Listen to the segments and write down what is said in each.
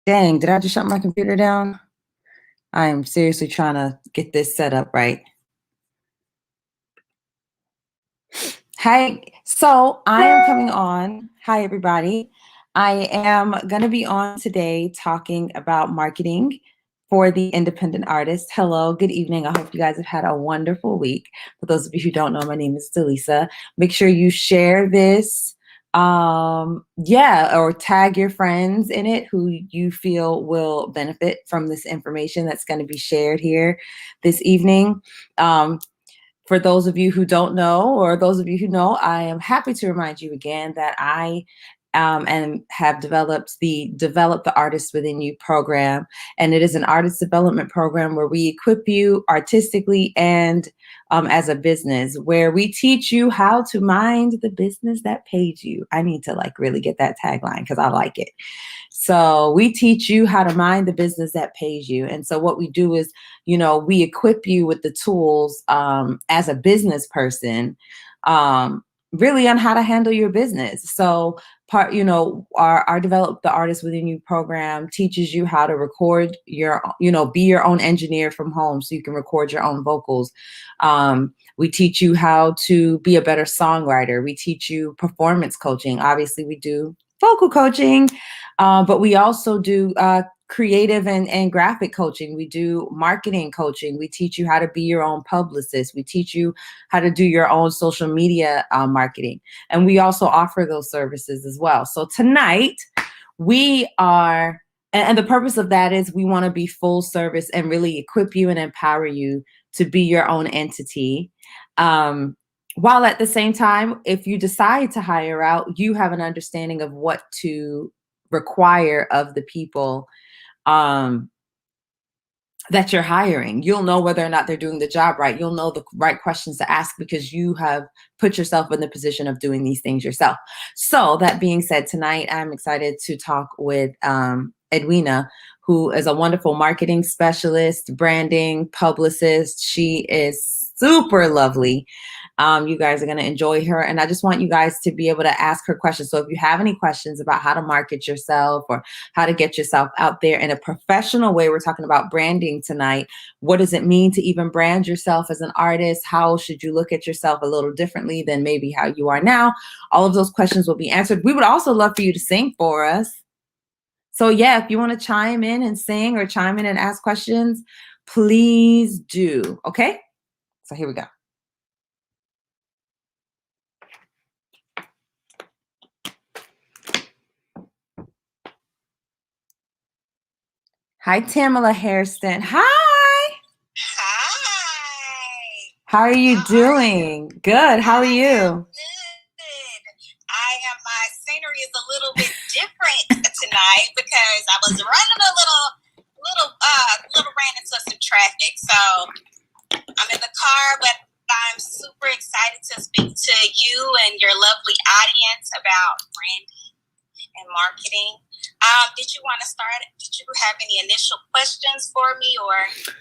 Dang, did I just shut my computer down? I am seriously trying to get this set up right. Hi, so I am coming on. Hi, everybody. I am going to be on today talking about marketing for the independent artist. Hello, good evening. I hope you guys have had a wonderful week. For those of you who don't know, my name is Delisa. Make sure you share this. Or tag your friends in it who you feel will benefit from this information that's going to be shared here this evening. For those of you who don't know, or those of you who know, I am happy to remind you again that I and have developed the Develop the Artist Within You program. And it is an artist development program where we equip you artistically and as a business, where we teach you how to mind the business that pays you. I need to really get that tagline because I like it. So we teach you how to mind the business that pays you. And so what we do is, we equip you with the tools as a business person, really on how to handle your business. So our Develop the Artist Within You program teaches you how to record be your own engineer from home so you can record your own vocals. We teach you how to be a better songwriter. We teach you performance coaching. Obviously, we do vocal coaching, but we also do creative and graphic coaching. We do marketing coaching. We teach you how to be your own publicist. We teach you how to do your own social media marketing. And we also offer those services as well. So tonight we are, and the purpose of that is we want to be full service and really equip you and empower you to be your own entity. While at the same time, if you decide to hire out, you have an understanding of what to require of the people that you're hiring. You'll know whether or not they're doing the job right. You'll know the right questions to ask because you have put yourself in the position of doing these things yourself. So that being said, tonight I'm excited to talk with Edwina, who is a wonderful marketing specialist, branding publicist. She is super lovely. You guys are going to enjoy her. And I just want you guys to be able to ask her questions. So if you have any questions about how to market yourself or how to get yourself out there in a professional way, we're talking about branding tonight. What does it mean to even brand yourself as an artist? How should you look at yourself a little differently than maybe how you are now? All of those questions will be answered. We would also love for you to sing for us. So yeah, if you want to chime in and sing or chime in and ask questions, please do. Okay? So here we go. Hi, Tamala Hairston. Hi. Hi. How are you doing? Good. How are you? Good. My scenery is a little bit different tonight because I was running a little ran into some traffic. So I'm in the car, but I'm super excited to speak to you and your lovely audience about branding and marketing. Did you want to start? Did you have any initial questions for me, or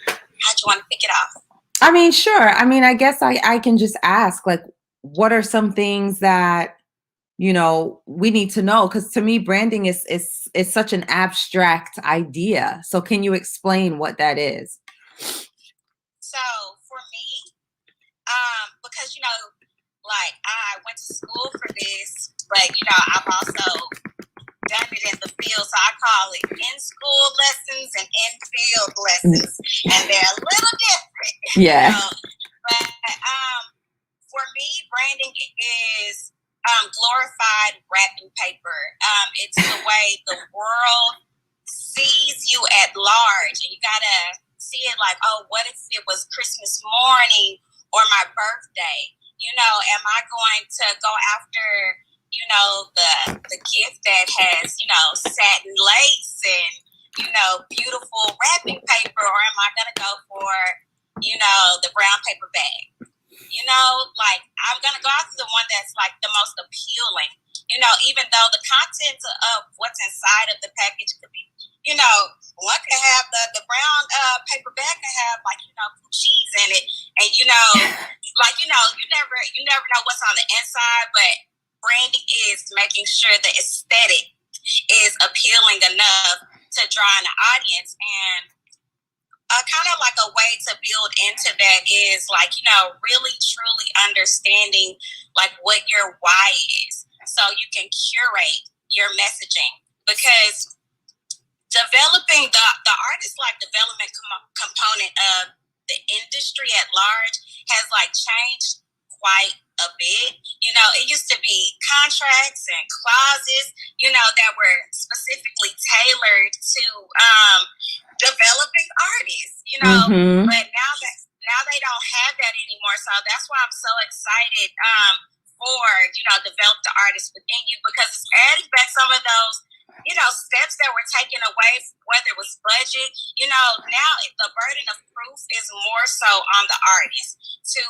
how do you want to pick it off? I mean, sure. I mean, I guess I can just ask, what are some things that, we need to know? Because to me, branding is such an abstract idea. So can you explain what that is? So for me, because, I went to school for this, but, I've also done it in the field. So I call it in-school lessons and in-field lessons. And they're a little different. Yeah. But for me, branding is glorified wrapping paper. It's the way the world sees you at large. And you got to see it like, oh, what if it was Christmas morning or my birthday? Am I going to go after the gift that has, satin lace and, beautiful wrapping paper, or am I going to go for, the brown paper bag? I'm going to go after the one that's the most appealing, even though the contents of what's inside of the package could be, one could have the brown paper bag could have cheese in it. And, you never know what's on the inside, but branding is making sure the aesthetic is appealing enough to to draw an audience. And kind of like a way to build into that is like, you know, really truly understanding like what your why is, so you can curate your messaging. Because developing the artist like development component of the industry at large has like changed quite a bit. You know, it used to be contracts and clauses, you know, that were specifically tailored to developing artists, you know. But now they don't have that anymore. So that's why I'm so excited for, you know, develop the artists within you, because it's adding back some of those, you know, steps that were taken away, whether it was budget. You know, now the burden of proof is more so on the artist to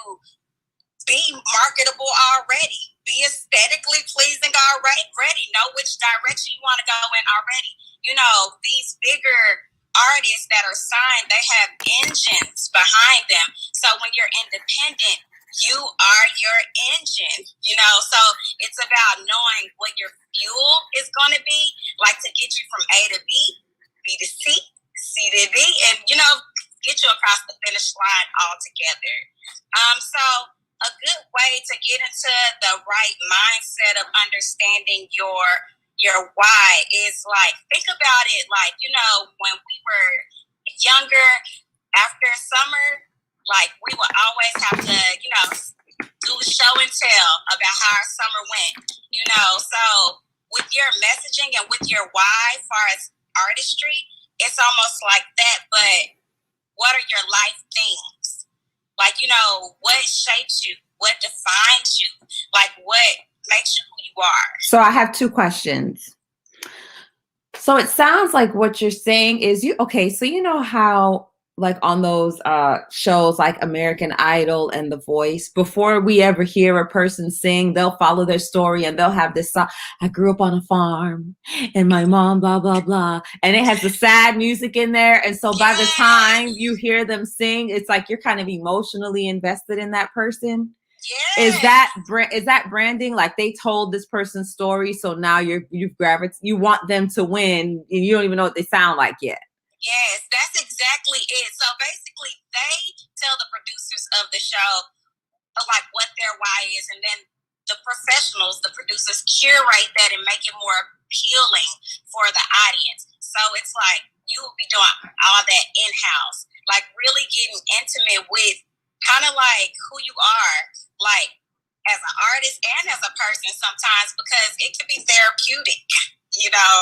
be marketable already, be aesthetically pleasing already, know which direction you want to go in already. You know, these bigger artists that are signed, they have engines behind them. So when you're independent, you are your engine, you know. So it's about knowing what your fuel is going to be, like to get you from A to B, B to C, C to D, and, you know, get you across the finish line all together. So a good way to get into the right mindset of understanding your why is like, think about it like, you know, when we were younger, after summer, like we would always have to, you know, do a show and tell about how our summer went, you know. So with your messaging and with your why as far as artistry, it's almost like that. But what are your life themes? Like, you know, what shapes you? What defines you? Like, what makes you who you are? So I have two questions. So it sounds like what you're saying is so you know how like on those shows like American Idol and The Voice, before we ever hear a person sing, they'll follow their story and they'll have this song, I grew up on a farm and my mom, blah, blah, blah. And it has the sad music in there. And so by the time you hear them sing, it's like you're kind of emotionally invested in that person. Yes. Is that branding? Like they told this person's story, so now you want them to win, and you don't even know what they sound like yet. Yes, that's exactly it. So basically, they tell the producers of the show like what their why is, and then the professionals, the producers, curate that and make it more appealing for the audience. So it's like you will be doing all that in-house, like really getting intimate with kind of like who you are, like as an artist and as a person sometimes, because it can be therapeutic, you know,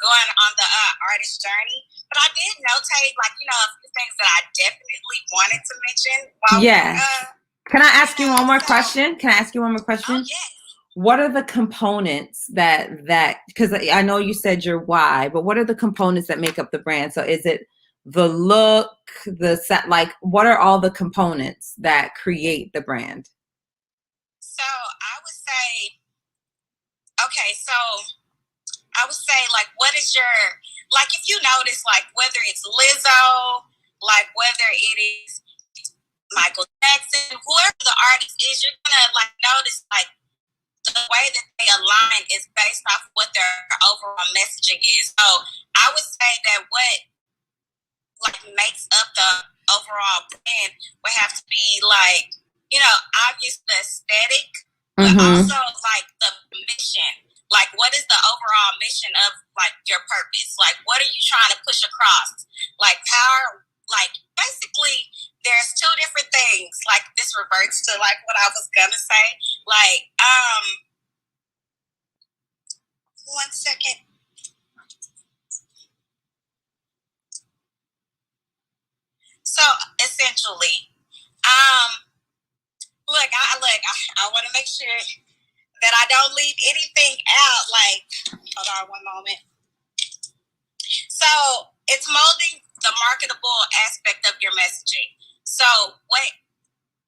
going on the artist journey. But I did notate, like, you know, a few things that I definitely wanted to mention. Can I ask you one more question? Oh, yes. What are the components that because I know you said your why, but what are the components that make up the brand? So is it the look, the set, like what are all the components that create the brand? So I would say, like, what is your, like, if you notice, like, whether it's Lizzo, like, whether it is Michael Jackson, whoever the artist is, you're gonna, like, notice, like, the way that they align is based off what their overall messaging is. So I would say that what, like, makes up the overall brand would have to be, like, you know, obviously the aesthetic, but also, like, the mission. Like, what is the overall mission of, like, your purpose? Like, what are you trying to push across? Like, power, like, basically, there's two different things. Like, this reverts to, like, what I was gonna say. Like, one second. So, essentially, I want to make sure that I don't leave anything out. Like, hold on one moment. So it's molding the marketable aspect of your messaging. So what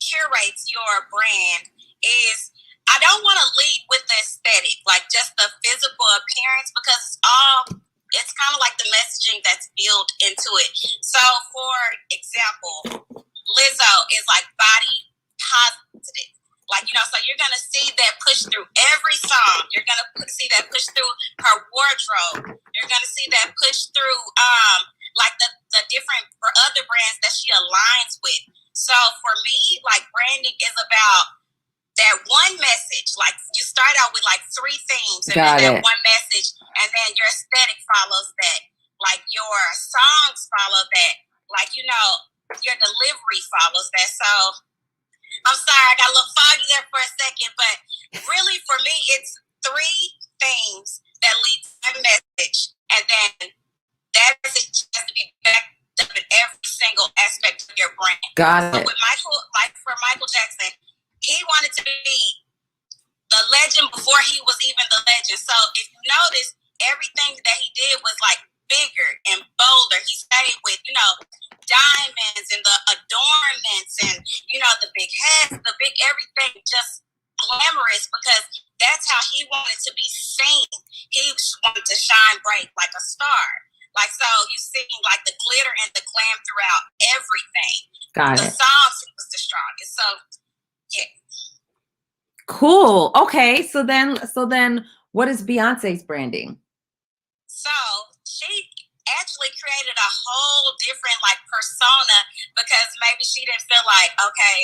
curates your brand is, I don't want to lead with the aesthetic, like just the physical appearance, because it's kind of like the messaging that's built into it. So for example, Lizzo is like body positive. Like, you know, so you're going to see that push through every song. You're going to see that push through her wardrobe. You're going to see that push through, like the different other brands that she aligns with. So for me, like, branding is about that one message. Like, you start out with like 3 themes, and then that one message, and then your aesthetic follows that. Like, your songs follow that. Like, you know, your delivery follows that. So I'm sorry, I got a little foggy there for a second, but really for me, it's 3 themes that lead to a message, and then that message has to be backed up in every single aspect of your brand. Got it. So with Michael, like for Michael Jackson, he wanted to be the legend before he was even the legend. So if you notice, everything that he did was like bigger and bolder. He stayed with, you know, diamonds and the adornments and, you know, the big hats, the big everything, just glamorous, because that's how he wanted to be seen. He wanted to shine bright like a star. Like, so you see like the glitter and the glam throughout everything. Got the it. songs, he was the strongest. So yeah. Cool. Okay. So then what is Beyonce's branding? So she actually created a whole different like persona, because maybe she didn't feel like, okay,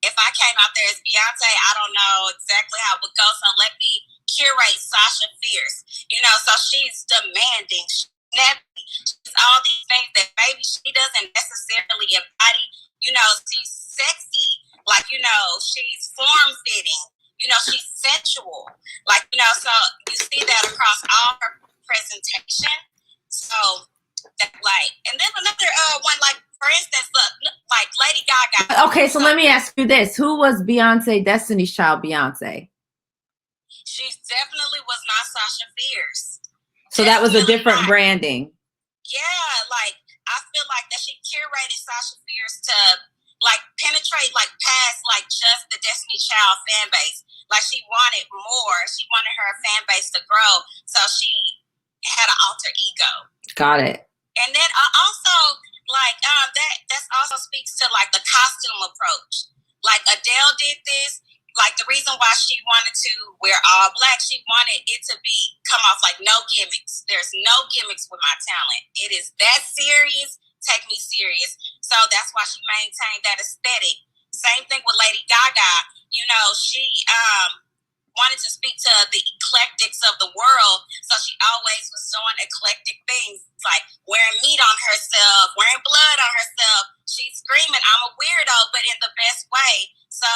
if I came out there as Beyonce, I don't know exactly how it would go. So let me curate Sasha Fierce. You know, so she's demanding, snappy, she's all these things that maybe she doesn't necessarily embody. You know, she's sexy. Like, you know, she's form fitting. You know, she's sensual. Like, you know, so you see that across all her presentation. So that, like, and then another one, like, for instance, like Lady Gaga. Okay, so let me ask you this: who was Beyonce, Destiny's Child Beyonce? She definitely was not Sasha Fierce. So that was a different branding. Yeah, like, I feel like that she curated Sasha Fierce to like penetrate like past like just the Destiny Child fan base. Like, she wanted more. She wanted her fan base to grow. So she had an alter ego. Got it. And then also like that also speaks to like the costume approach. Like, Adele did this. Like, the reason why she wanted to wear all black, she wanted it to come off like no gimmicks. There's no gimmicks with my talent. It is that serious. Take me serious. So that's why she maintained that aesthetic. Same thing with Lady Gaga. You know, she wanted to speak to the eclectics of the world, so she always was doing eclectic things, like wearing meat on herself, wearing blood on herself. She's screaming, "I'm a weirdo," but in the best way. So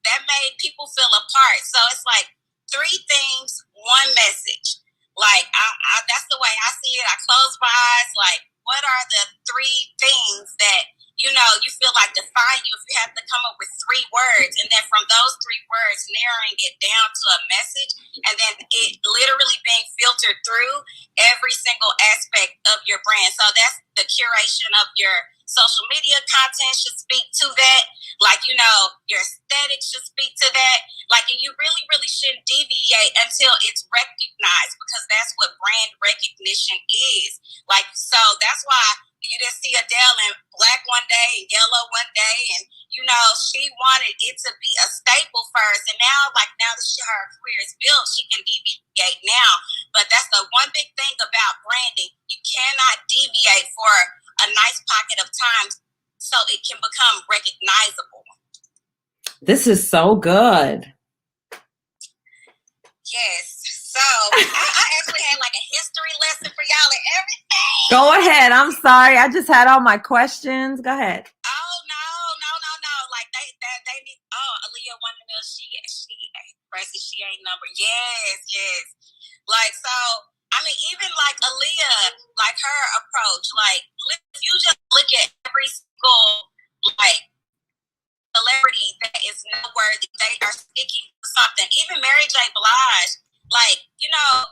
that made people feel apart. So it's like 3 things, 1 message. Like, I that's the way I see it. I close my eyes, like, what are the 3 things that, you know, you feel like define you? If you have to come up with 3 words, and then from those 3 words, narrowing it down to a message, and then it literally being filtered through every single aspect of your brand. So that's the curation of your social media content should speak to that. Like, you know, your aesthetic should speak to that. Like, you really, really shouldn't deviate until it's recognized, because that's what brand recognition is. Like, so that's why you didn't see Adele in black one day and yellow one day, and, you know, she wanted it to be a staple first, and now that her career is built, she can deviate now. But that's the one big thing about branding: you cannot deviate for a nice pocket of time, so it can become recognizable. This is so good. Yes. So I actually had like a history lesson for y'all and everything. Go ahead. I'm sorry. I just had all my questions. Go ahead. Oh no. Like they need. Oh, Aaliyah wanted to know she ain't number. Yes. Like, so I mean, even like Aaliyah, like her approach, like you just look at every single like celebrity that is noteworthy, they are sticking to something. Even Mary J. Blige, like, you know,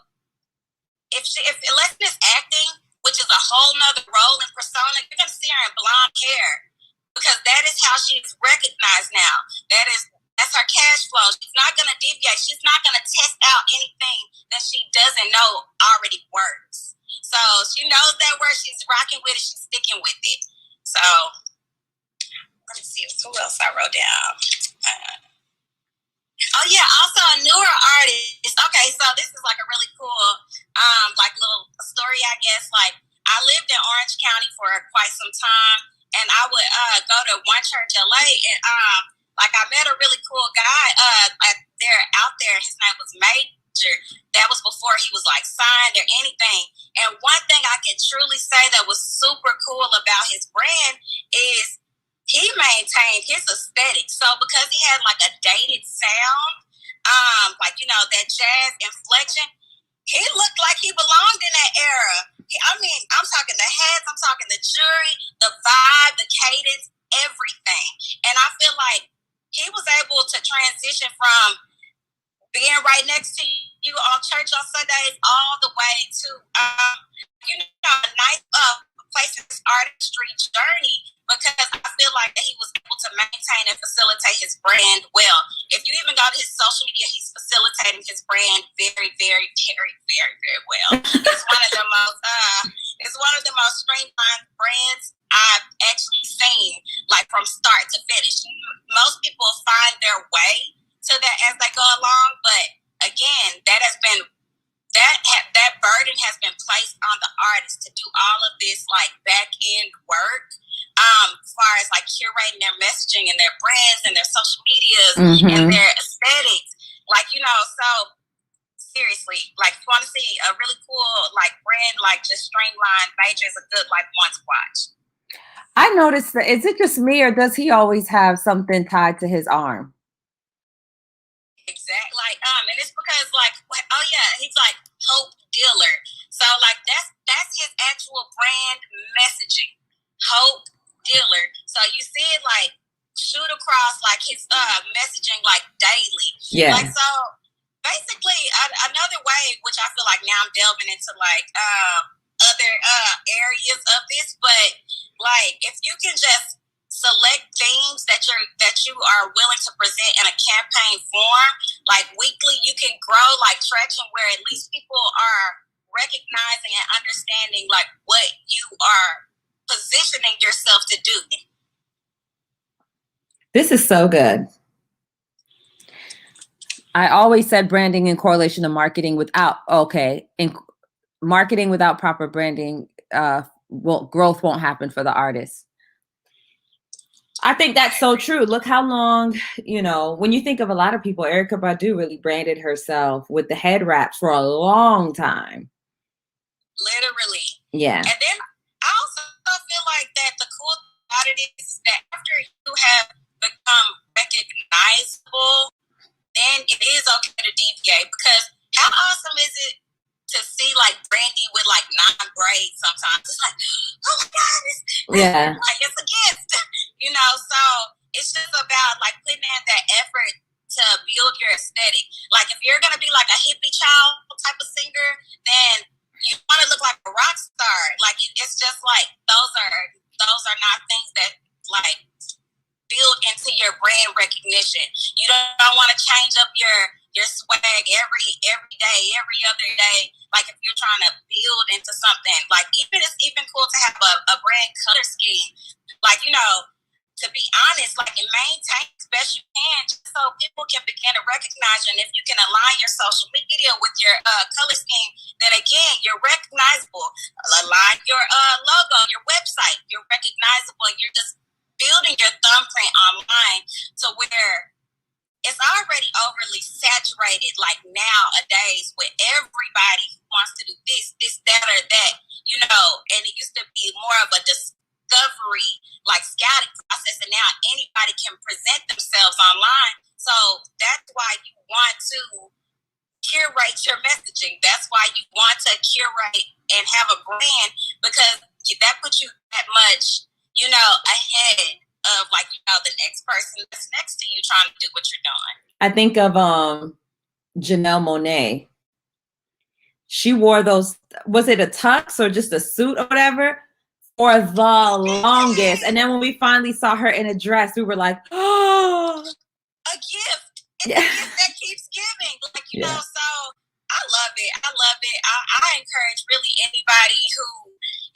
if unless it's acting, which is a whole nother role and persona, you're gonna see her in blonde hair, because that is how she's recognized now. That's her cash flow. She's not gonna deviate. She's not gonna test out anything that she doesn't know already works. So she knows that word. She's rocking with it. She's sticking with it. So let's see who else I wrote down. Oh yeah, also a newer artist. Okay, so this is like a really cool, like little story, I guess. Like I lived in Orange County for quite some time, and I would go to One Church LA, and like I met a really cool guy there out there. His name was Major. That was before he was like signed or anything. And one thing I can truly say that was super cool about his brand is he maintained his aesthetic. So because he had like a dated sound, like that jazz inflection, he looked like he belonged in that era. I mean, I'm talking the heads, I'm talking the jury, the vibe, the cadence, everything. And I feel like he was able to transition from being right next to you on church on Sundays all the way to a nice place in his artistry journey, because I feel like that he was able to maintain and facilitate his brand well. If you even go to his social media, he's facilitating his brand very, very, very, very, very well. It's one of the most streamlined brands I've actually seen, like from start to finish. Most people find their way to that as they go along, but again, that burden has been placed on the artist to do all of this like back end work, as far as like curating their messaging and their brands and their social medias and their aesthetics. Like, so seriously, like if you want to see a really cool like brand, like just streamlined, Major is a good like once watch. I noticed that. Is it just me, or does he always have something tied to his arm? Exactly. Like, and it's because like, oh yeah, he's like Hope Dealer. So like that's his actual brand messaging, Hope Dealer. So you see it like shoot across like his messaging like daily. Yeah. Like, so basically another way, which I feel like now I'm delving into like other areas of this, but like if you can just select themes that you are willing to present in a campaign form, like weekly, you can grow like traction where at least people are recognizing and understanding like what you are positioning yourself to do. This is so good. I always said branding in correlation to marketing marketing without proper branding, growth won't happen for the artist. I think that's so true. Look how long, when you think of a lot of people, Erykah Badu really branded herself with the head wraps for a long time. Literally. Yeah. And then I also feel like that the cool thing about it is that after you have become recognizable, then it is okay to deviate, because how awesome is it to see like Brandy with like non-braids sometimes? It's like, oh my God, like it's a gift, so it's just about like putting in that effort to build your aesthetic. Like if you're gonna be like a hippie child type of singer, then you want to look like a rock star. Like it's just like those are not things that like build into your brand recognition. You don't want to change up your swag every day, every other day. Like if you're trying to build into something, like it's even cool to have a brand color scheme. Like, to be honest, like and maintain as best you can, just so people can begin to recognize you. And if you can align your social media with your color scheme, then again, you're recognizable. Align your logo, your website, you're recognizable, and you're just building your thumbprint online to where it's already overly saturated, like nowadays, with everybody who wants to do this, that, or that, and it used to be more of a discovery, like scouting process, and now anybody can present themselves online. So that's why you want to curate your messaging. That's why you want to curate and have a brand, because that puts you that much, ahead of like, the next person that's next to you trying to do what you're doing. I think of Janelle Monáe. She wore those, was it a tux or just a suit or whatever, for the longest. And then when we finally saw her in a dress, we were like, oh, a gift. It's a gift that keeps giving. Like, so I love it. I encourage really anybody who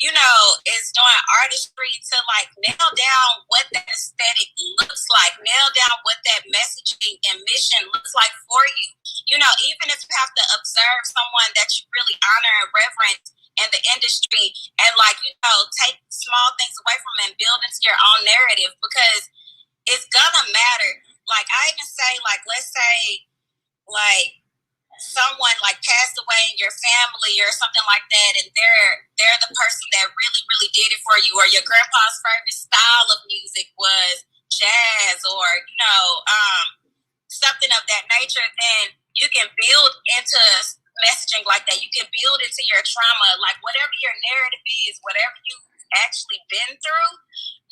is doing artistry to like nail down what that aesthetic looks like, nail down what that messaging and mission looks like for you. Even if you have to observe someone that you really honor and reverence in the industry and take small things away from it and build into your own narrative, because it's gonna matter. Like I even say, let's say someone passed away in your family or something like that, and they're the person that really really did it for you, or your grandpa's favorite style of music was jazz, or something of that nature, then you can build into messaging like that. You can build into your trauma, like whatever your narrative is, whatever you've actually been through,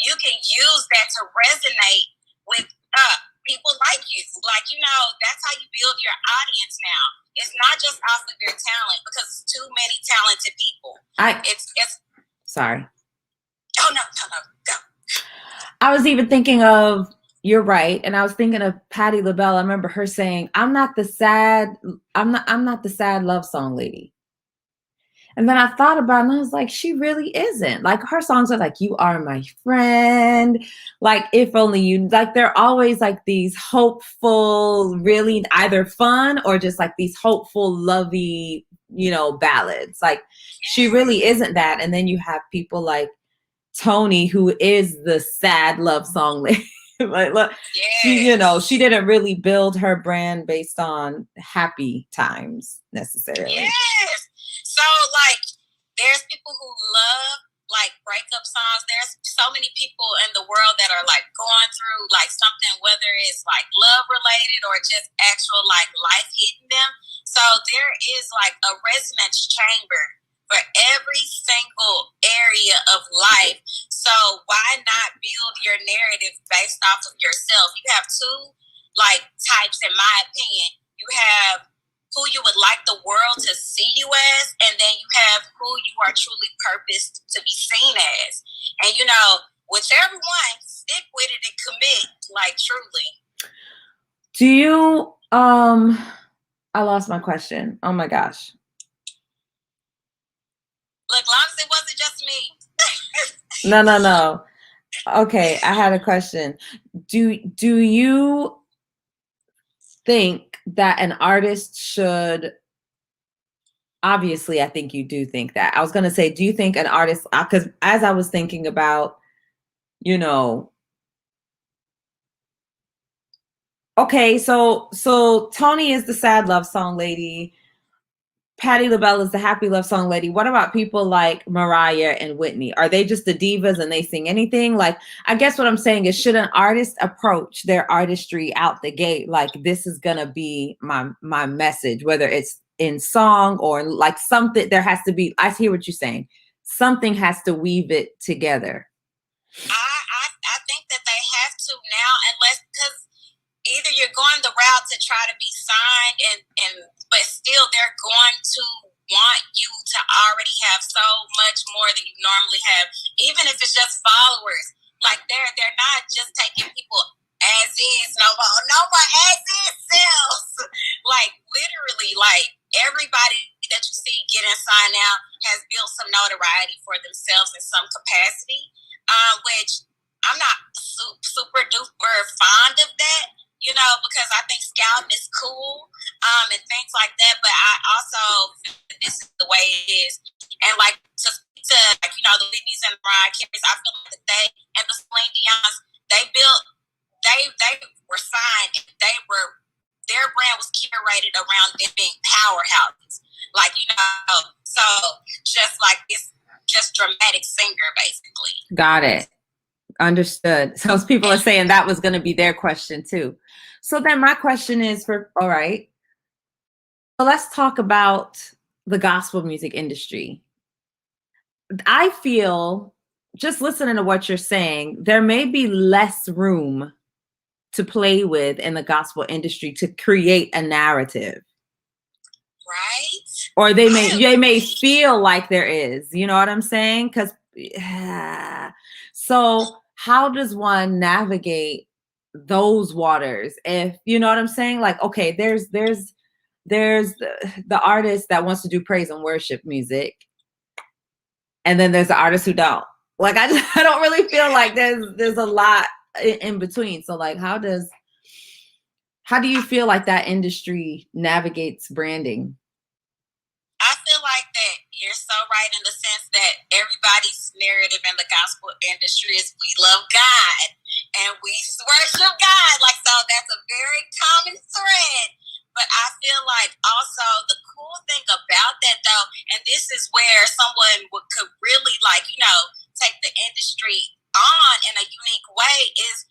you can use that to resonate with people like you. That's how you build your audience now. It's not just off of your talent, because it's too many talented people. Sorry. Oh, no, go. I was even thinking of, you're right, and I was thinking of Patti LaBelle. I remember her saying, I'm not the sad love song lady. And then I thought about it, and I was like, she really isn't. Like, her songs are like, you are my friend. Like, if only you, like, they're always like these hopeful, really either fun or just like these hopeful, lovey, ballads. Like, she really isn't that. And then you have people like Toni, who is the sad love song lady. Like, look, yes. she didn't really build her brand based on happy times necessarily. Yes. So there's people who love breakup songs. There's so many people in the world that are going through something, whether it's love related or just actual life hitting them. So there is a resonance chamber for every single area of life. So why not build your narrative based off of yourself? You have two types, in my opinion. You have who you would like the world to see you as, and then you have who you are truly purposed to be seen as. And whichever one, stick with it and commit, truly. Do you I lost my question. Oh my gosh. Look, long as it wasn't just me. No. Okay, I had a question. Do you think that an artist should, obviously I think you do think that. I was going to say, do you think an artist, because as I was thinking about, okay, so Toni is the sad love song lady. Patti LaBelle is the happy love song lady. What about people like Mariah and Whitney? Are they just the divas and they sing anything? I guess what I'm saying is, should an artist approach their artistry out the gate like, this is gonna be my message, whether it's in song or something? There has to be, I hear what you're saying, something has to weave it together. I think that they have to now, because either you're going the route to try to be signed but still they're going to want you to already have so much more than you normally have, even if it's just followers. They're not just taking people as is, no more as is sells. Literally, everybody that you see getting signed now has built some notoriety for themselves in some capacity, which I'm not super duper fond of that, because I think scouting is cool, and things like that. But I also, this is the way it is. And to speak to the Whitneys and Mariah Careys, I feel like they and the Celine Dion's, they were signed, and their brand was curated around them being powerhouses. So just dramatic singer, basically. Got it. Understood. So people are saying that was going to be their question too. So then my question is all right, so let's talk about the gospel music industry. I feel, just listening to what you're saying, there may be less room to play with in the gospel industry to create a narrative. Right? Or they may feel like there is, you know what I'm saying? Because so how does one navigate those waters? If you know what I'm saying, okay, there's the artist that wants to do praise and worship music, and then there's the artists who don't. Like I don't really feel like there's a lot in between. So like how do you feel like that industry navigates branding? I feel like that you're so right in the sense that everybody's narrative in the gospel industry is we love God and we worship God. Like, so that's a very common thread. But I feel like also the cool thing about that though, and this is where someone could really like, you know, take the industry on in a unique way is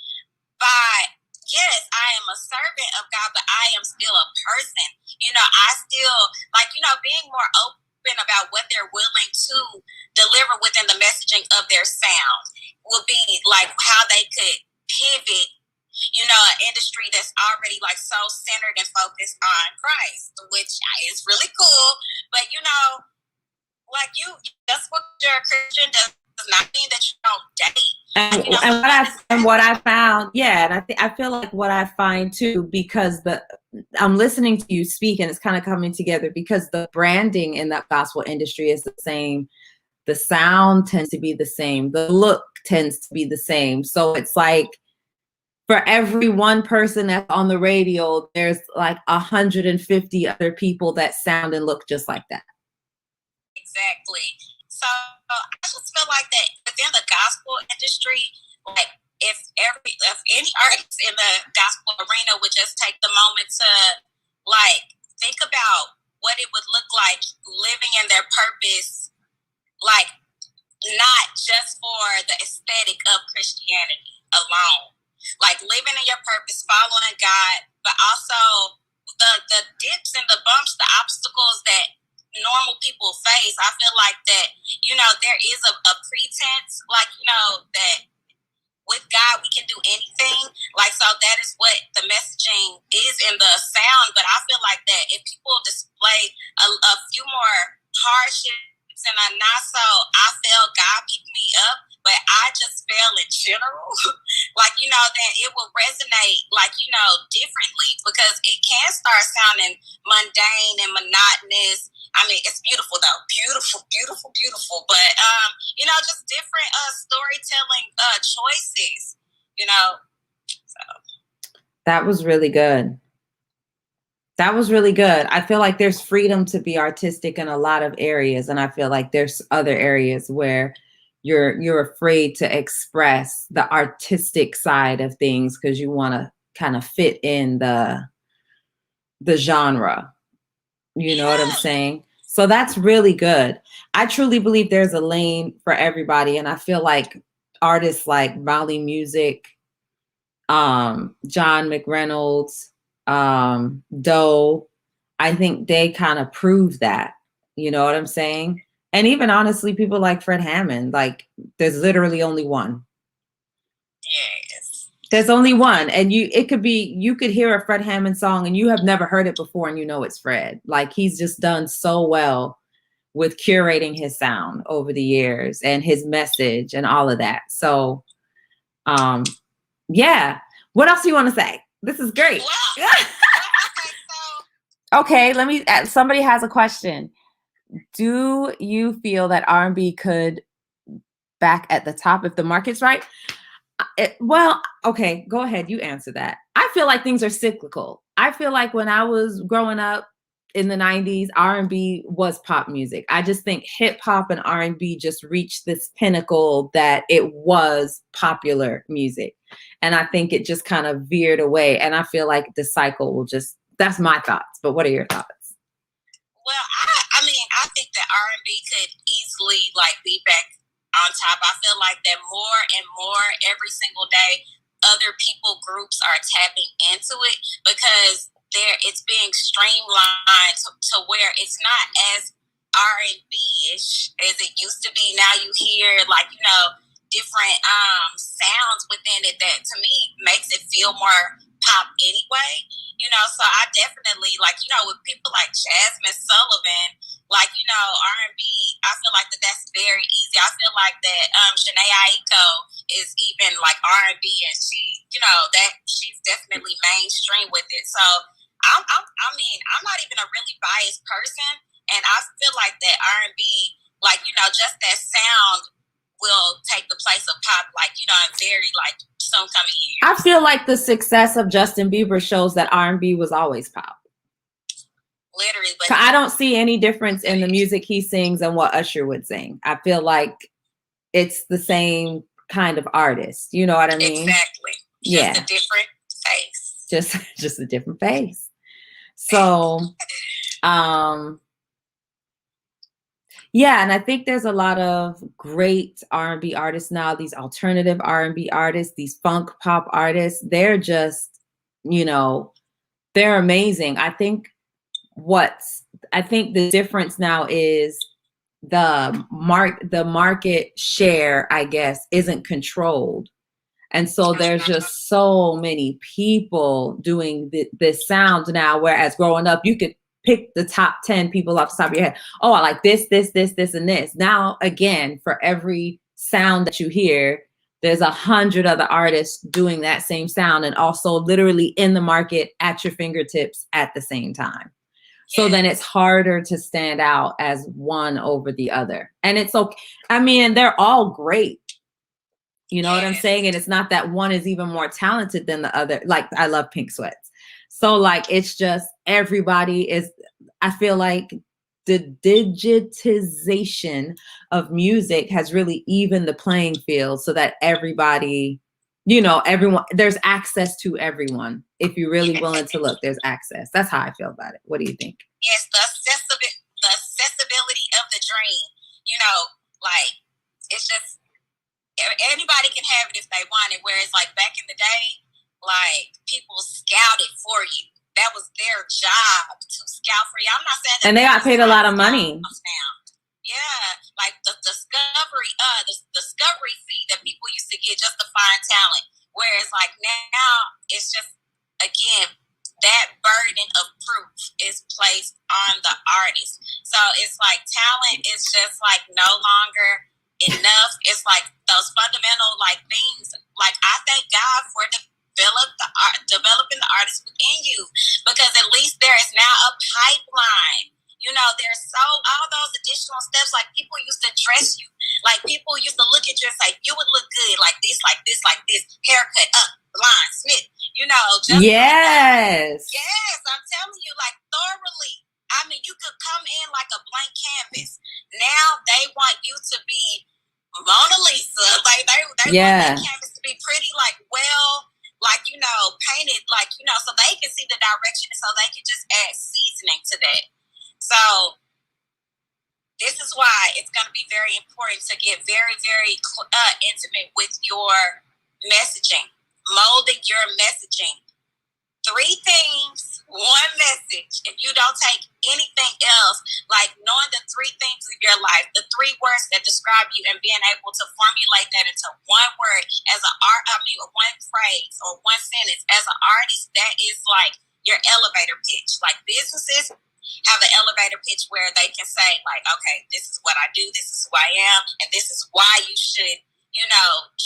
by, yes, I am a servant of God, but I am still a person. You know, I still, like, you know, being more open about what they're willing to deliver within the messaging of their sound will be like how they could pivot, you know, an industry that's already like so centered and focused on Christ, which is really cool. But, you know, like just what you're a Christian does not mean that you don't date. And what I found, yeah, and I feel like what I find too, because I'm listening to you speak and it's kind of coming together because the branding in that gospel industry is the same. The sound tends to be the same. The look tends to be the same. So it's like for every one person that's on the radio, there's like 150 other people that sound and look just like that. Exactly. So I just feel like that within the gospel industry, like if any artist in the gospel arena would just take the moment to like think about what it would look like living in their purpose, like not just for the aesthetic of Christianity alone, like living in your purpose, following God, but also the dips and the bumps, the obstacles that normal people face. I feel like that, you know, there is a pretense, like, you know, that with God we can do anything. Like, so that is what the messaging is in the sound. But I feel like that if people display a few more hardships and a not so I feel God picked me up, but I just feel in general, like, you know, then it will resonate, like, you know, differently because it can start sounding mundane and monotonous. I mean, it's beautiful though, beautiful, beautiful, beautiful. But you know, just different storytelling choices. You know, so that was really good. That was really good. I feel like there's freedom to be artistic in a lot of areas, and I feel like there's other areas where you're afraid to express the artistic side of things because you want to kind of fit in the genre. You know what I'm saying? So that's really good. I truly believe there's a lane for everybody, and I feel like artists like Molly Music, John McReynolds, Doe, I think they kind of prove that. You know what I'm saying? And even honestly, people like Fred Hammond, like there's literally only one. yes, There's only one. And you could hear a Fred Hammond song and you have never heard it before and you know it's Fred. Like he's just done so well with curating his sound over the years and his message and all of that. So yeah. What else do you want to say? This is great. Well, okay, somebody has a question. Do you feel that R&B could back at the top if the market's right? Well, okay, go ahead. You answer that. I feel like things are cyclical. I feel like when I was growing up in the 90s, R&B was pop music. I just think hip hop and R&B just reached this pinnacle that it was popular music. And I think it just kind of veered away. And I feel like the cycle will that's my thoughts. But what are your thoughts? Well, I mean, I think that R&B could easily like be back on top. I feel like that more and more every single day, other people groups are tapping into it because it's being streamlined to where it's not as R&B-ish as it used to be. Now you hear like, you know, different sounds within it that to me makes it feel more pop anyway. You know, so I definitely like, you know, with people like Jasmine Sullivan, like, you know, R&B, I feel like that's very easy. I feel like that Jhené Aiko is even like R&B and she, you know, that she's definitely mainstream with it. So I mean, I'm not even a really biased person, and I feel like that R&B, like, you just that sound will take the place of pop, like, in very, like, soon coming years. I feel like the success of Justin Bieber shows that R&B was always pop. Literally. But I don't see any difference in the music he sings and what Usher would sing. I feel like it's the same kind of artist. You know what I mean? Exactly. Yeah. Just a different face. Just a different face. So, yeah, and I think there's a lot of great R&B artists now, these alternative R&B artists, these funk pop artists. They're just, they're amazing. I think the difference now is the market share, I guess, isn't controlled. And so there's just so many people doing this sound now, whereas growing up, you could pick the top 10 people off the top of your head. Oh, I like this, and this. Now, again, for every sound that you hear, there's 100 other artists doing that same sound and also literally in the market at your fingertips at the same time. So then it's harder to stand out as one over the other. And it's okay. I mean, they're all great. You know what I'm saying? And it's not that one is even more talented than the other. Like, I love Pink Sweats. So, like, it's just everybody is, I feel like the digitization of music has really evened the playing field so that everybody, everyone, there's access to everyone. If you're really willing to look, there's access. That's how I feel about it. What do you think? Yes, the accessibility of the dream. Like, it's just, anybody can have it if they want it. Whereas, like, back in the day, like, people scouted for you. That was their job, to scout for you. I'm not saying that. And they got paid a lot of money. Now. Yeah, like the discovery fee that people used to get just to find talent. Whereas, like, now, it's just, again, that burden of proof is placed on the artist. So it's like talent is just, like, no longer enough. It's like those fundamental, like, things. Like, I thank God for developing the artist within you, because at least there is now a pipeline. There's all those additional steps. Like, people used to dress you. Like, people used to look at you and say, you would look good like this, haircut up, blonde, snip. Yes. Yes, I'm telling you, like, thoroughly. I mean, you could come in like a blank canvas. Now they want you to be Mona Lisa. Like, they want that canvas to be pretty, like, well, like, painted, like, so they can see the direction, so they can just add seasoning to that. So this is why it's going to be very important to get very, very intimate with your messaging, molding your messaging. 3 things, 1 message. If you don't take anything else, like knowing the 3 things of your life, the 3 words that describe you, and being able to formulate that into 1 word as one phrase or 1 sentence as an artist, that is like your elevator pitch. Like, businesses have an elevator pitch where they can say, like, okay, this is what I do, this is who I am, and this is why you should,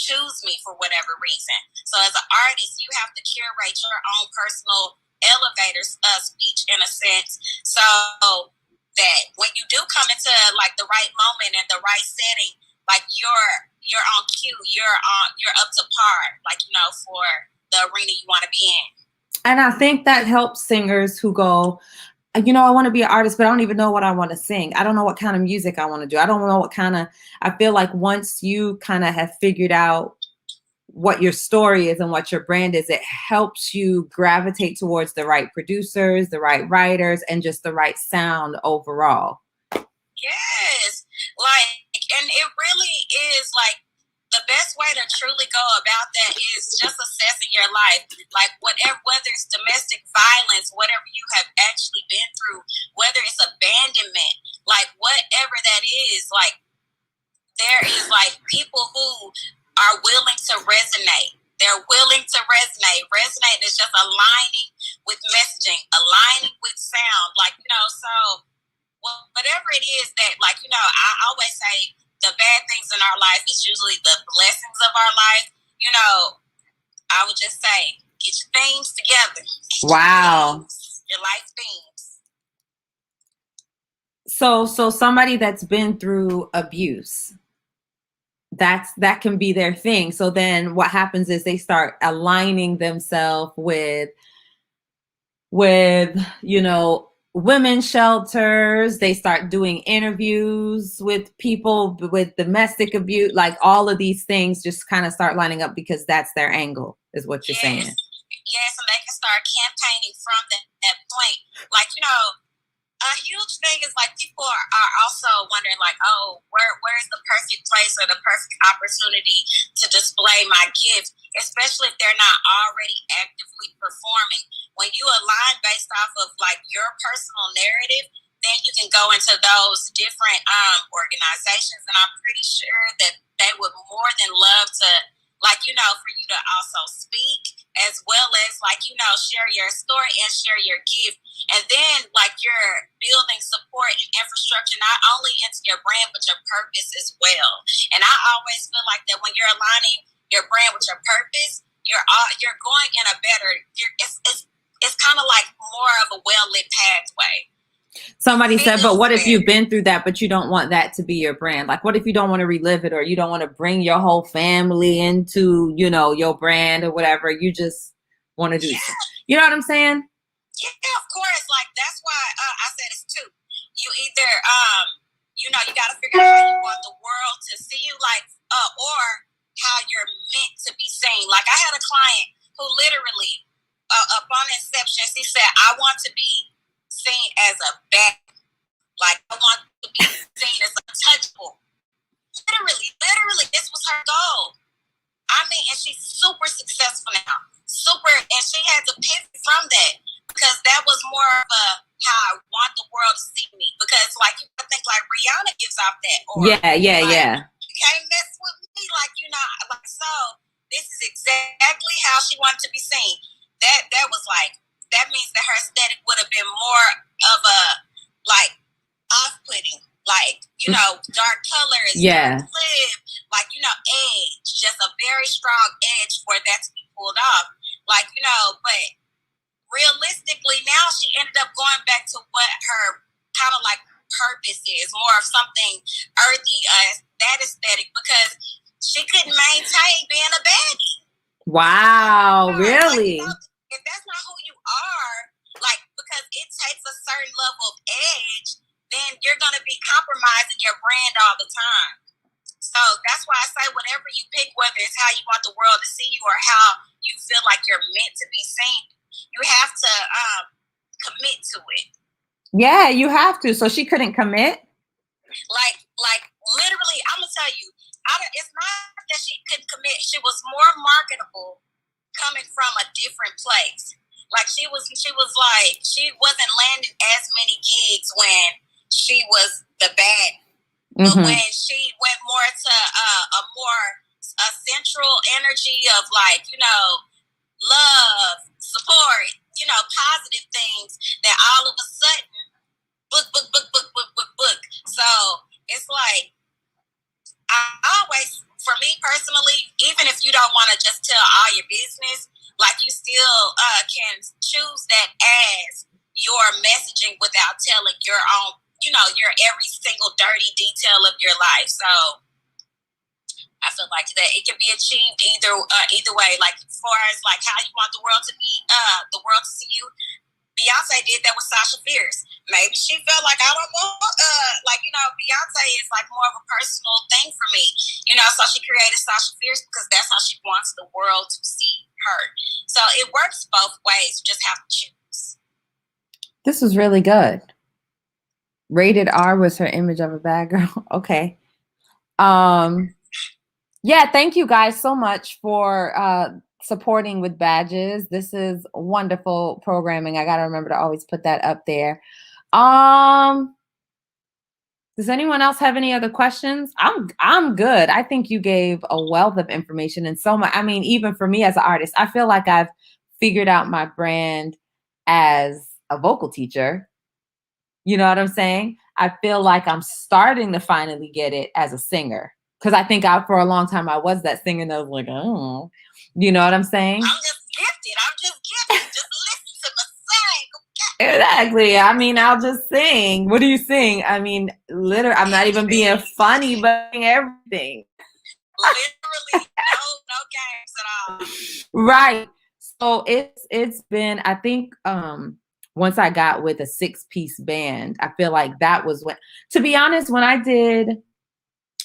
choose me for whatever reason. So as an artist, you have to curate your own personal elevator speech, in a sense, so that when you do come into, like, the right moment and the right setting, like, you're on cue, you're up to par, like, for the arena you want to be in. And I think that helps singers who go, I want to be an artist, but I don't even know what I want to sing. I don't know what kind of music I want to do. I don't know I feel like once you kind of have figured out what your story is and what your brand is, it helps you gravitate towards the right producers, the right writers, and just the right sound overall. Yes. Like, and it really is, like, the best way to truly go about that is just assessing your life. Like, whether it's domestic violence, whatever you have actually been through, whether it's abandonment, like, whatever that is, like, there is, like, people who are willing to resonate. They're willing to resonate. Resonate is just aligning with messaging, aligning with sound. Like, so whatever it is that, like, I always say, the bad things in our life is usually the blessings of our life. I would just say, get your themes together. Wow. Your life themes. So somebody that's been through abuse, that can be their thing. So then what happens is they start aligning themselves with women's shelters. They start doing interviews with people with domestic abuse, like all of these things just kind of start lining up because that's their angle, is what you're saying. Yes, and they can start campaigning from that point. Like, a huge thing is like people are also wondering like, oh, where's the perfect place or the perfect opportunity to display my gift, especially if they're not already actively performing. When you align based off of like your personal narrative, then you can go into those different organizations, and I'm pretty sure that they would more than love to, like, for you to also speak, as well as like, share your story and share your gift. And then like you're building support and infrastructure not only into your brand but your purpose as well. And I always feel like that when you're aligning your brand with your purpose, you're going in a better. It's kind of like more of a well-lit pathway. Somebody said, but what if you've been through that, but you don't want that to be your brand? Like, what if you don't want to relive it, or you don't want to bring your whole family into, your brand or whatever? You just want to do, you know what I'm saying? Yeah, of course. Like, that's why I said it's two. You either, you got to figure out how you want the world to see you, like, or how you're meant to be seen. Like, I had a client who literally, upon inception, she said, I want to be seen as a bad, like, I want to be seen as untouchable. Literally, this was her goal. I mean, and she's super successful now. And she had to pivot from that, because that was more of a how I want the world to see me. Because like you think like Rihanna gives off that, or yeah. You can't mess with me, like so. This is exactly how she wanted to be seen. That was like, that means that her aesthetic would have been more of a like off-putting, like dark colors, dark lip, like edge, just a very strong edge for that to be pulled off, like but realistically, now she ended up going back to what her kind of like purpose is, more of something earthy, that aesthetic, because she couldn't maintain being a baddie. Wow, really? Like, if that's not who you are, like, because it takes a certain level of edge, then you're going to be compromising your brand all the time. So that's why I say whatever you pick, whether it's how you want the world to see you or how you feel like you're meant to be seen, you have to commit to it. Yeah, you have to. So she couldn't commit? Like literally, I'm going to tell you, it's not that she couldn't commit. She was more marketable coming from a different place. Like she like, she wasn't landing as many gigs when she was the bad. Mm-hmm. But when she went more to a central energy of like, love, support, positive things, that all of a sudden, book. So it's like, I always, for me personally, even if you don't want to just tell all your business, like you still can choose that as your messaging without telling your own, your every single dirty detail of your life. So I feel like that it can be achieved either way. Like as far as like how you want the world to see you. Beyonce did that with Sasha Fierce. Maybe she felt like, I don't want, Beyonce is like more of a personal thing for me, so she created Sasha Fierce because that's how she wants the world to see her. So it works both ways. You just have to choose. This was really good. Rated R was her image of a bad girl. Okay. Yeah, thank you guys so much for supporting with badges. This is wonderful programming. I got to remember to always put that up there. Does anyone else have any other questions? I'm good. I think you gave a wealth of information and so much. I mean, even for me as an artist, I feel like I've figured out my brand as a vocal teacher. You know what I'm saying? I feel like I'm starting to finally get it as a singer. Because I think for a long time I was that singer and I was like, oh, you know what I'm saying? I'm just gifted. Just listen to the sing, Exactly. I mean, I'll just sing. What do you sing? I mean, literally, I'm not even being funny, but everything. Literally, no games at all. Right. So it's been, I think, once I got with a 6-piece band, I feel like that was when, to be honest, when I did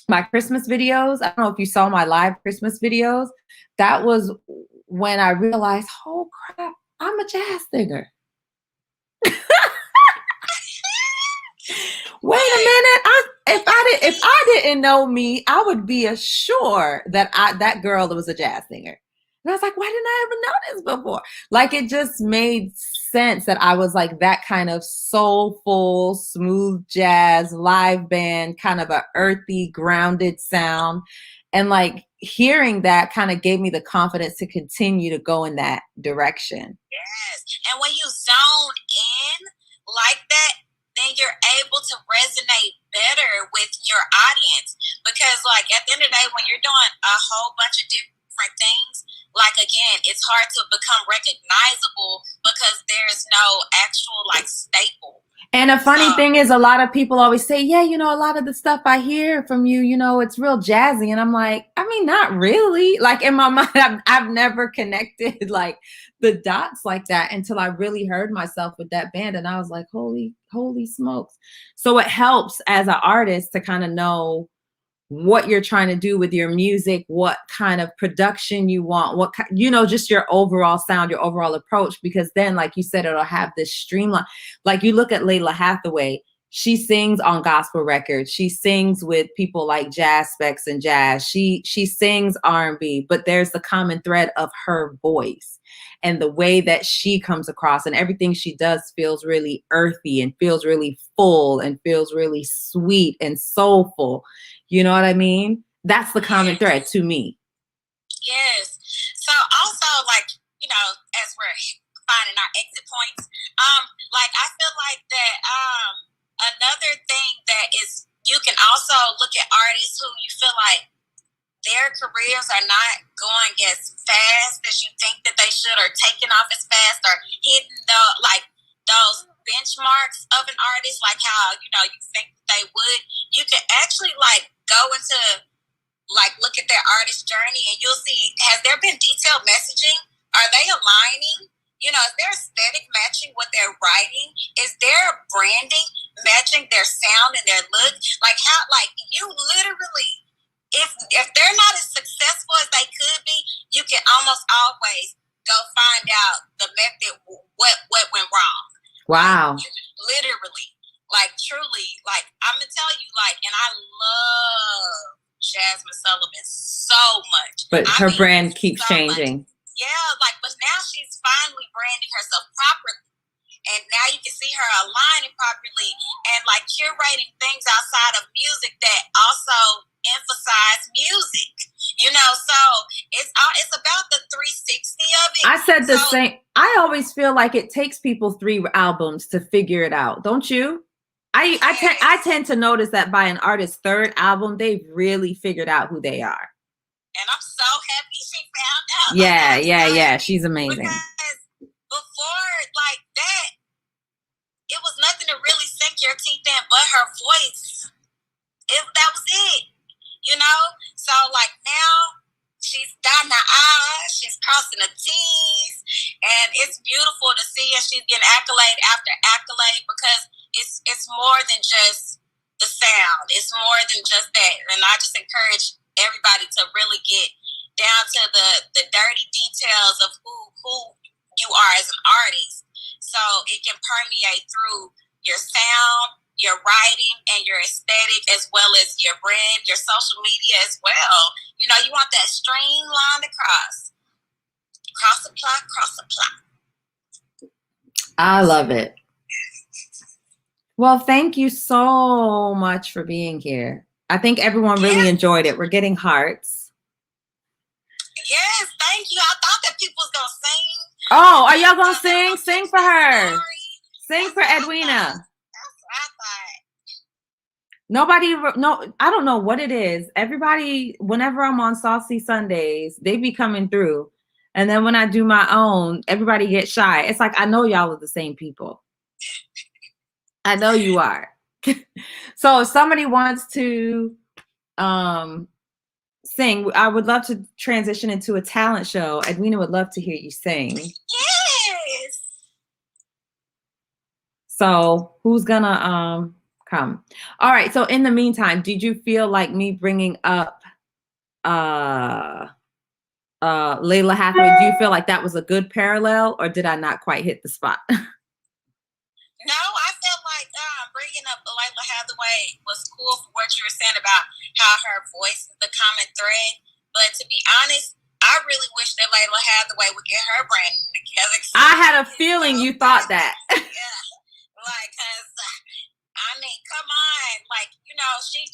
my Christmas videos, I don't know if you saw my live Christmas videos, that was when I realized, oh crap, I'm a jazz singer. Wait a minute. If I didn't know me, I would be assured that that girl was a jazz singer. And I was like, why didn't I ever know this before? Like, it just made sense that I was like that kind of soulful, smooth jazz live band, kind of a earthy, grounded sound. And like hearing that kind of gave me the confidence to continue to go in that direction. Yes. And when you zone in like that, then you're able to resonate better with your audience. Because like at the end of the day, when you're doing a whole bunch of different things, like again, it's hard to become recognizable because there's no actual like staple. And a funny thing is, a lot of people always say, yeah, you know, a lot of the stuff I hear from you, you know, it's real jazzy. And I'm like, I mean, not really. Like in my mind, I've never connected like the dots like that until I really heard myself with that band. And I was like, holy smokes. So it helps as an artist to kind of know what you're trying to do with your music, what kind of production you want, what you know, just your overall sound, your overall approach, because then, like you said, it'll have this streamline. Like you look at Layla Hathaway, she sings on gospel records, she sings with people like Jazz Specs and Jazz, she sings R&B, but there's the common thread of her voice and the way that she comes across, and everything she does feels really earthy and feels really full and feels really sweet and soulful. You know what I mean? That's the common thread to me. Yes. So also, like, you know, as we're finding our exit points, like I feel like that another thing that is, you can also look at artists who you feel like their careers are not going as fast as you think that they should, or taking off as fast, or hitting the like those benchmarks of an artist, like how, you know, you think they would. You can actually like go into like look at their artist journey, and you'll see, has there been detailed messaging? Are they aligning? You know, is their aesthetic matching what they're writing? Is their branding matching their sound and their look? Like how, like you literally, if they're not as successful as they could be, you can almost always go find out the method, what went wrong. Wow. Like, literally, like truly, like I'm gonna tell you, like, and I love Jasmine Sullivan so much. But her brand keeps changing. Yeah, like, but now she's finally branding herself properly. And now you can see her aligning properly and like curating things outside of music that also emphasize music. You know, so it's about the 360 of it. I said the same. I always feel like it takes people 3 albums to figure it out, don't you? I tend to notice that by an artist's 3rd album, they've really figured out who they are. And I'm so happy she found out. Yeah. She's amazing. Because before like that, it was nothing to really sink your teeth in but her voice. That was it. You know? So like now, she's dotting her I's, she's crossing the T's, and it's beautiful to see, and she's getting accolade after accolade, because it's more than just the sound. It's more than just that. And I just encourage everybody to really get down to the dirty details of who you are as an artist, so it can permeate through your sound, your writing, and your aesthetic, as well as your brand, your social media as well. You know, you want that streamlined across. Cross apply. I love it. Well, thank you so much for being here. I think everyone really enjoyed it. We're getting hearts. Yes, thank you. I thought that people was gonna sing. Oh, are y'all gonna sing? Sing for her. Sing for Edwina. Nobody, no, I don't know what it is. Everybody, whenever I'm on Saucy Sundays, they be coming through. And then when I do my own, everybody gets shy. It's like, I know y'all are the same people. I know you are. So if somebody wants to sing, I would love to transition into a talent show. Edwina would love to hear you sing. Yes. So who's gonna come? All right. So in the meantime, did you feel like me bringing up Layla Hathaway? Do you feel like that was a good parallel, or did I not quite hit the spot? No, I felt like bringing up Layla Hathaway was cool for what you were saying about how her voice is the common thread. But to be honest, I really wish that Layla Hathaway would get her brand together. I had a feeling you thought that. Yeah, like, cause I mean, come on, like, you know, she's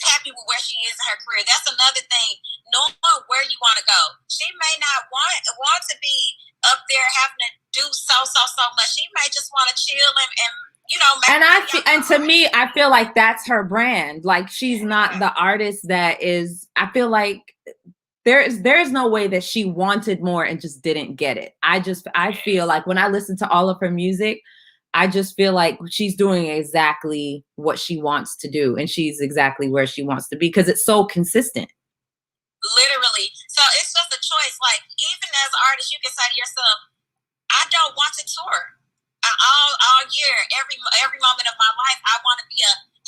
happy with where she is in her career. That's another thing. Knowing where you want to go. She may not want to be up there having to do so much. She may just want to chill and you know. And to me, I feel like that's her brand. Like, she's not the artist that is. I feel like there's no way that she wanted more and just didn't get it. I feel like when I listen to all of her music, I just feel like she's doing exactly what she wants to do, and she's exactly where she wants to be because it's so consistent. Literally. So it's just a choice. Like, even as an artist, you can say to yourself, I don't want to tour all year. Every moment of my life, I want to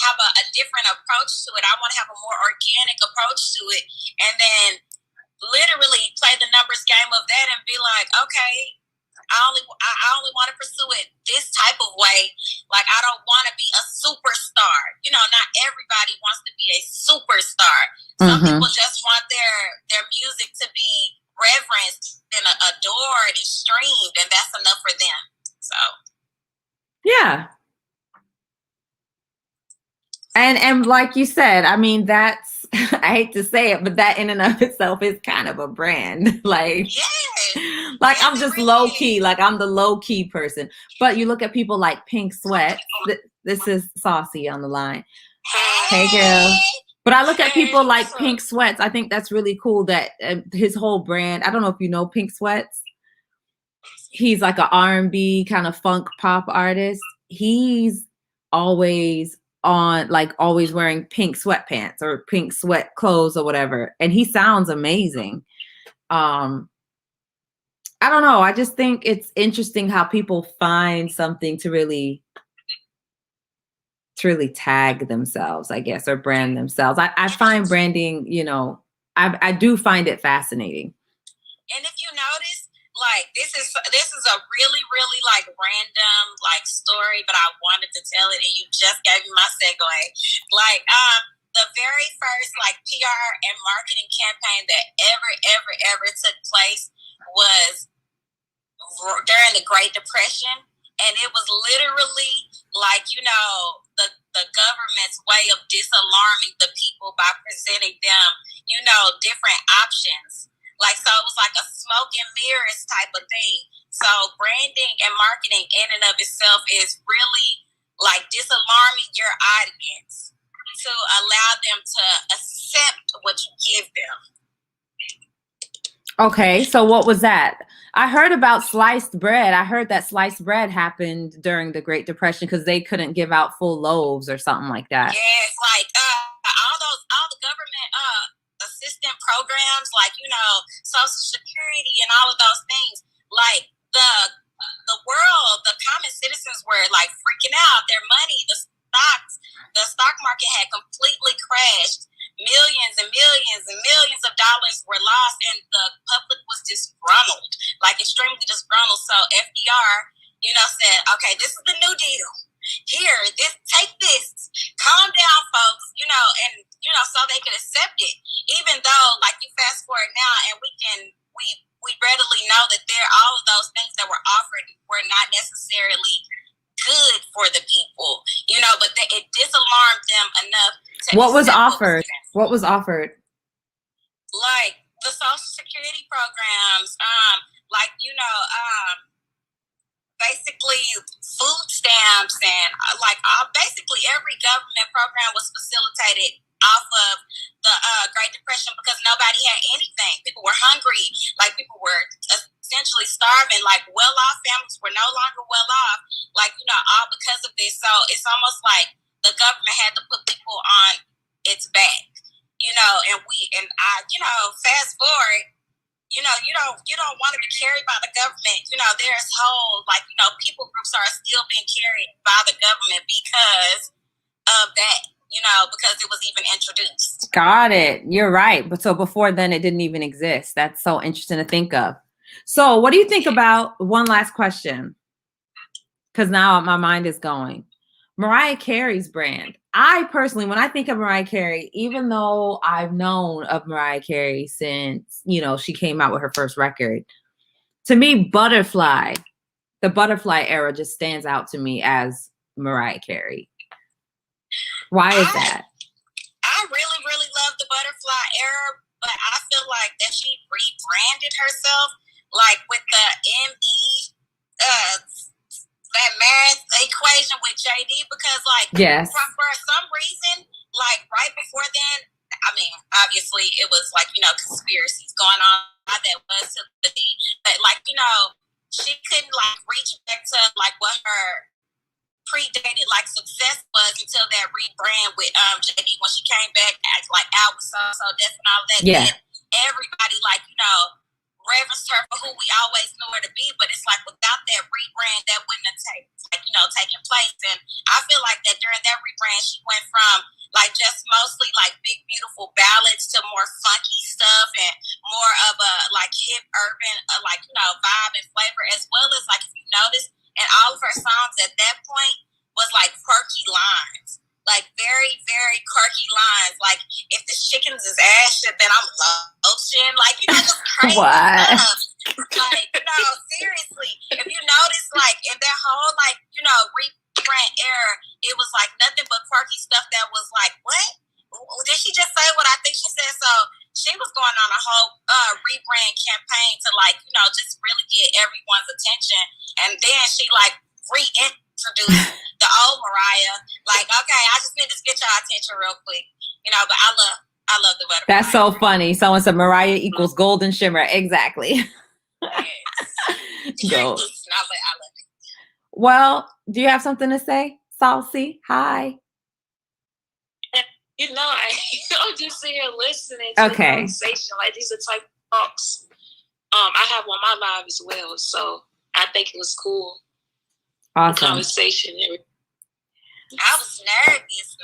have a different approach to it. I want to have a more organic approach to it. And then literally play the numbers game of that and be like, okay, I only want to pursue it this type of way. Like, I don't want to be a superstar. You know, not everybody wants to be a superstar. Some people just want their music to be reverenced and adored and streamed, and that's enough for them. So, yeah. And like you said, I mean, that's, I hate to say it, but that in and of itself is kind of a brand. Like, yes. Like, I'm just low key, like I'm the low key person. But you look at people like Pink Sweat. This is Saucy on the line. Hey girl. But I look at people like Pink Sweats. I think that's really cool that his whole brand, I don't know if you know Pink Sweats. He's like an R&B kind of funk pop artist. He's always always wearing pink sweatpants or pink sweat clothes or whatever. And he sounds amazing. I don't know. I just think it's interesting how people find something to really tag themselves, I guess, or brand themselves. I find branding, you know, I do find it fascinating. And if you notice, like, this is a really, really like random like story, but I wanted to tell it and you just gave me my segue. Like, the very first like PR and marketing campaign that ever took place was during the Great Depression, and it was literally like, you know, the government's way of disalarming the people by presenting them, you know, different options. Like, so it was like a smoke and mirrors type of thing. So branding and marketing in and of itself is really like disalarming your audience to allow them to accept what you give them. Okay, so what was that? I heard about sliced bread. I heard that sliced bread happened during the Great Depression because they couldn't give out full loaves or something like that. Yes, like all the government assistant programs, like, you know, Social Security and all of those things. Like, the world, the common citizens were like freaking out. Their money, the stock market had completely crashed. Millions and millions and millions of dollars were lost, and the public was disgruntled, like extremely disgruntled. So FDR, you know, said, okay, this is the New Deal. Here, take this. Calm down, folks, you know, and, you know, so they could accept it. Even though, like, you fast forward now, and we readily know that all of those things that were offered were not necessarily good for the people, you know, but it disalarmed them enough to What was offered? What was offered? Like the Social Security programs, like, you know, basically food stamps and basically every government program was facilitated off of the Great Depression because nobody had anything. People were hungry. Like, people were essentially starving. Like well-off families were no longer well-off, like, you know, all because of this. So it's almost like the government had to put people on its back, you know, and I, you know, fast forward, you know, you don't want to be carried by the government. You know, there's whole, like, you know, people groups are still being carried by the government because of that, you know, because it was even introduced. Got it. You're right. But so before then, it didn't even exist. That's so interesting to think of. So what do you think about one last question? Because now my mind is going. Mariah Carey's brand. I personally, when I think of Mariah Carey, even though I've known of Mariah Carey since, you know, she came out with her first record, to me, the Butterfly era just stands out to me as Mariah Carey. Why is that? I really, really love the Butterfly era, but I feel like that she rebranded herself, like with the that math equation with JD, because like yes, for some reason, like right before then, I mean, obviously it was like, you know, conspiracies going on that was to the D, but like, you know, she couldn't like reach back to like what her predated like success was until that rebrand with JD when she came back as like out with so death and all that. Yeah. Then everybody like, you know, reverenced her for who we always knew her to be, but it's like without that rebrand, that wouldn't have taken place. And I feel like that during that rebrand, she went from like just mostly like big beautiful ballads to more funky stuff and more of a like hip urban like, you know, vibe and flavor, as well as like if you notice, and all of her songs at that point was like quirky lines. Like very, very quirky lines. Like if the chickens is ass, then I'm lotion. Like, you know, just crazy stuff. Like, you know, seriously. If you notice, like in that whole like, you know, rebrand era, it was like nothing but quirky stuff that was like, what? Did she just say what I think she said? So she was going on a whole rebrand campaign to like, you know, just really get everyone's attention. And then she like reintroduced the old Mariah. Like, okay, I just need to get y'all attention real quick. You know, but I love the Butterfly. That's so funny. Someone said Mariah equals golden shimmer. Exactly. Yes. Go. No, but I love it. Well, do you have something to say, Saucy? Hi. You know, I'm just sitting here listening to the conversation. Like, these are type of talks I have on my live as well. So I think it was cool. Awesome. Conversation. I was nervous.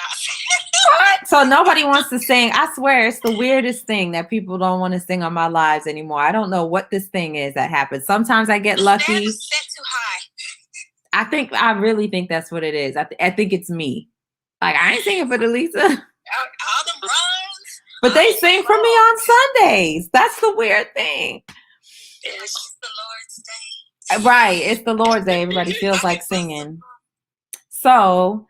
What? So nobody wants to sing. I swear it's the weirdest thing that people don't want to sing on my lives anymore. I don't know what this thing is that happens. Sometimes I get lucky. Set too high. I really think that's what it is. I think it's me. Like, I ain't singing for the Lisa. All them runs. But they sing for me on Sundays. That's the weird thing. It's the Lord's Day. Right. It's the Lord's Day. Everybody feels like singing. So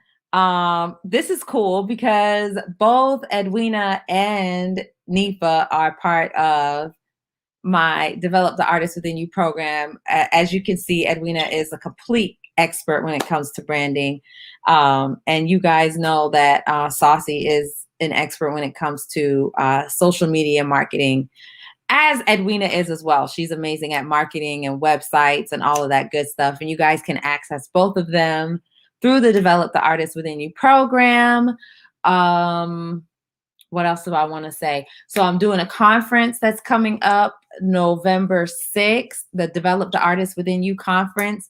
this is cool because both Edwina and Nifa are part of my Develop the Artist Within You program. As you can see, Edwina is a complete expert when it comes to branding. And you guys know that Saucy is an expert when it comes to social media marketing, as Edwina is as well. She's amazing at marketing and websites and all of that good stuff. And you guys can access both of them through the Develop the Artist Within You program. What else do I want to say? So I'm doing a conference that's coming up November 6th, the Develop the Artist Within You conference.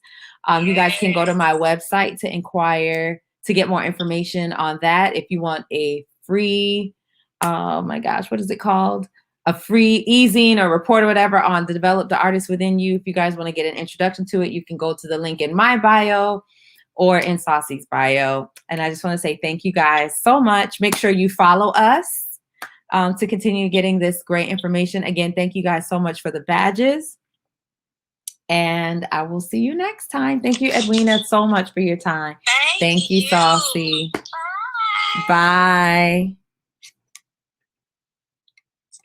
You guys can go to my website to inquire, to get more information on that. If you want a free, oh my gosh, what is it called? A free e-zine or report or whatever on the Develop the Artist Within You. If you guys want to get an introduction to it, you can go to the link in my bio or in Saucy's bio. And I just want to say thank you guys so much. Make sure you follow us to continue getting this great information. Again, thank you guys so much for the badges. And I will see you next time. Thank you, Edwina, so much for your time. Thank you, Saucy. Bye.